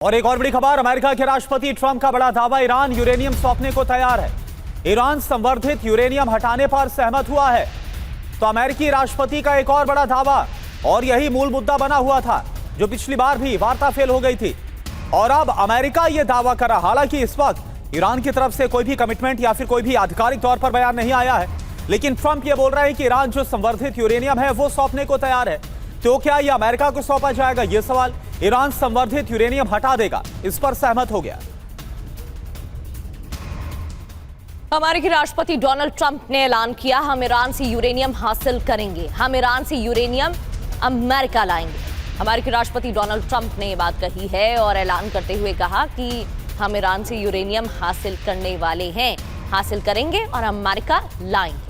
और एक और बड़ी खबर, अमेरिका के राष्ट्रपति ट्रंप का बड़ा दावा, ईरान यूरेनियम सौंपने को तैयार है। ईरान संवर्धित यूरेनियम हटाने पर सहमत हुआ है। तो अमेरिकी राष्ट्रपति का एक और बड़ा दावा, और यही मूल मुद्दा बना हुआ था जो पिछली बार भी वार्ता फेल हो गई थी। और अब अमेरिका यह दावा कर रहा, हालांकि इस वक्त ईरान की तरफ से कोई भी कमिटमेंट या फिर कोई भी आधिकारिक तौर पर बयान नहीं आया है, लेकिन ट्रंप यह बोल रहे हैं कि ईरान जो संवर्धित यूरेनियम है वो सौंपने को तैयार है। तो क्या यह अमेरिका को सौंपा जाएगा, यह सवाल। ईरान संवर्धित यूरेनियम हटा देगा, इस पर सहमत हो गया। अमेरिकी राष्ट्रपति डोनाल्ड ट्रंप ने ऐलान किया, हम ईरान से यूरेनियम हासिल करेंगे, हम ईरान से यूरेनियम अमेरिका लाएंगे। अमेरिकी राष्ट्रपति डोनाल्ड ट्रंप ने ये बात कही है और ऐलान करते हुए कहा कि हम ईरान से यूरेनियम हासिल करने वाले हैं, हासिल करेंगे और अमेरिका लाएंगे।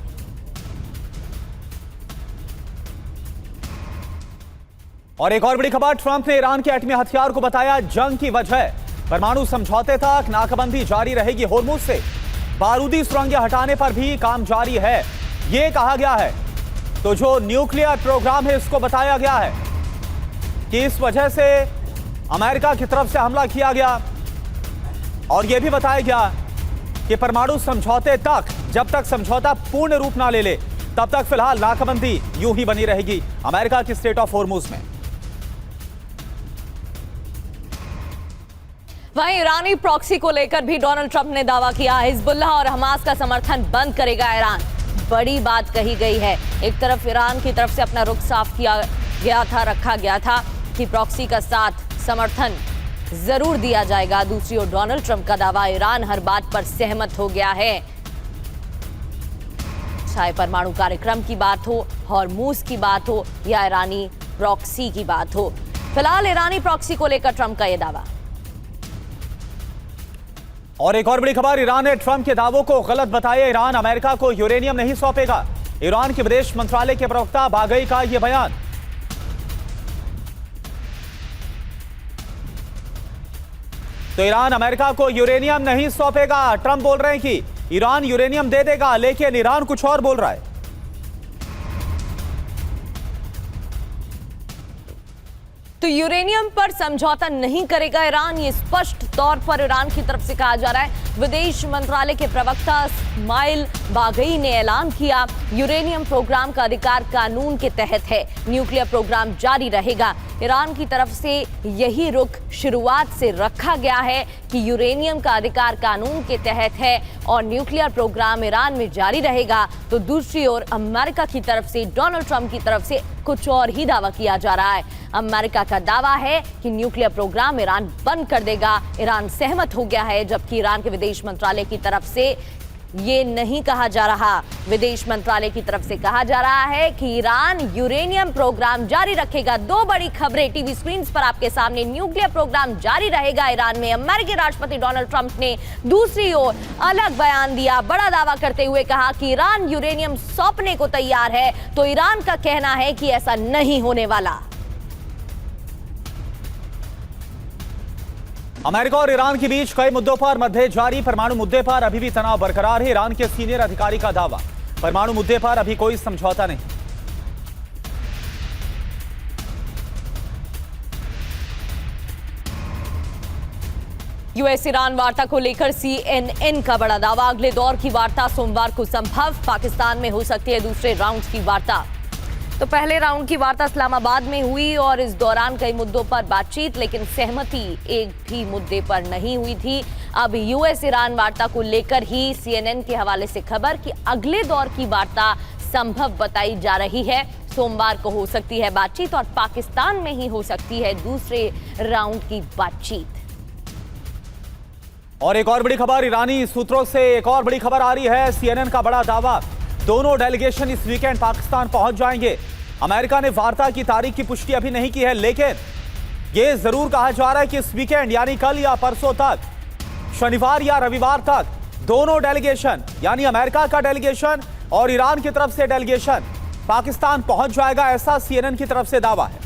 और एक और बड़ी खबर, ट्रंप ने ईरान के एटमी हथियार को बताया जंग की वजह। परमाणु समझौते तक नाकाबंदी जारी रहेगी, होर्मुज से बारूदी सुरंगें हटाने पर भी काम जारी है, यह कहा गया है। तो जो न्यूक्लियर प्रोग्राम है इसको बताया गया है कि इस वजह से अमेरिका की तरफ से हमला किया गया। और यह भी बताया गया कि परमाणु समझौते तक, जब तक समझौता पूर्ण रूप ना ले ले तब तक फिलहाल नाकाबंदी यूं ही बनी रहेगी अमेरिका की स्टेट ऑफ होर्मुज में। वहीं ईरानी प्रॉक्सी को लेकर भी डोनाल्ड ट्रंप ने दावा किया, हिजबुल्लाह और हमास का समर्थन बंद करेगा ईरान। बड़ी बात कही गई है। एक तरफ ईरान की तरफ से अपना रुख साफ किया गया था, रखा गया था कि प्रॉक्सी का साथ समर्थन जरूर दिया जाएगा। दूसरी ओर डोनाल्ड ट्रंप का दावा, ईरान हर बात पर सहमत हो गया है, चाहे परमाणु कार्यक्रम की बात हो, होर्मुज की बात हो या ईरानी प्रॉक्सी की बात हो। फिलहाल ईरानी प्रॉक्सी को लेकर ट्रंप का यह दावा। और एक और बड़ी खबर, ईरान ने ट्रंप के दावों को गलत बताया, ईरान अमेरिका को यूरेनियम नहीं सौंपेगा। ईरान के विदेश मंत्रालय के प्रवक्ता बागई का यह बयान। तो ईरान अमेरिका को यूरेनियम नहीं सौंपेगा। ट्रंप बोल रहे हैं कि ईरान यूरेनियम दे देगा, लेकिन ईरान कुछ और बोल रहा है। तो यूरेनियम पर समझौता नहीं करेगा ईरान, ये स्पष्ट तौर पर ईरान की तरफ से कहा जा रहा है। विदेश मंत्रालय के प्रवक्ता इस्माइल बागई ने ऐलान किया, यूरेनियम प्रोग्राम का अधिकार कानून के तहत है, न्यूक्लियर प्रोग्राम जारी रहेगा। ईरान की तरफ से यही रुख शुरुआत से रखा गया है कि यूरेनियम का अधिकार कानून के तहत है और न्यूक्लियर प्रोग्राम ईरान में जारी रहेगा। तो दूसरी ओर अमेरिका की तरफ से, डोनाल्ड ट्रंप की तरफ से कुछ और ही दावा किया जा रहा है। अमेरिका का दावा है कि न्यूक्लियर प्रोग्राम ईरान बंद कर देगा, ईरान सहमत हो गया है, जबकि ईरान के विदेश मंत्रालय की तरफ से ये नहीं कहा जा रहा। विदेश मंत्रालय की तरफ से कहा जा रहा है कि ईरान यूरेनियम प्रोग्राम जारी रखेगा। दो बड़ी खबरें टीवी स्क्रीन पर आपके सामने, न्यूक्लियर प्रोग्राम जारी रहेगा ईरान में। अमेरिकी राष्ट्रपति डोनाल्ड ट्रंप ने दूसरी ओर अलग बयान दिया, बड़ा दावा करते हुए कहा कि ईरान यूरेनियम सौंपने को तैयार है। तो ईरान का कहना है कि ऐसा नहीं होने वाला। अमेरिका और ईरान के बीच कई मुद्दों पर मतभेद जारी, परमाणु मुद्दे पर अभी भी तनाव बरकरार है। ईरान के सीनियर अधिकारी का दावा, परमाणु मुद्दे पर अभी कोई समझौता नहीं। यूएस ईरान वार्ता को लेकर CNN का बड़ा दावा, अगले दौर की वार्ता सोमवार को संभव, पाकिस्तान में हो सकती है दूसरे राउंड की वार्ता। तो पहले राउंड की वार्ता इस्लामाबाद में हुई और इस दौरान कई मुद्दों पर बातचीत, लेकिन सहमति एक भी मुद्दे पर नहीं हुई थी। अब यूएस ईरान वार्ता को लेकर ही CNN के हवाले से खबर कि अगले दौर की वार्ता संभव बताई जा रही है। सोमवार को हो सकती है बातचीत और पाकिस्तान में ही हो सकती है दूसरे राउंड की बातचीत। और एक और बड़ी खबर, ईरानी सूत्रों से एक और बड़ी खबर आ रही है, CNN का बड़ा दावा, दोनों डेलीगेशन इस वीकेंड पाकिस्तान पहुंच जाएंगे। अमेरिका ने वार्ता की तारीख की पुष्टि अभी नहीं की है, लेकिन यह जरूर कहा जा रहा है कि इस वीकेंड यानी कल या परसों तक, शनिवार या रविवार तक, दोनों डेलीगेशन यानी अमेरिका का डेलीगेशन और ईरान की तरफ से डेलीगेशन पाकिस्तान पहुंच जाएगा, ऐसा CNN की तरफ से दावा है।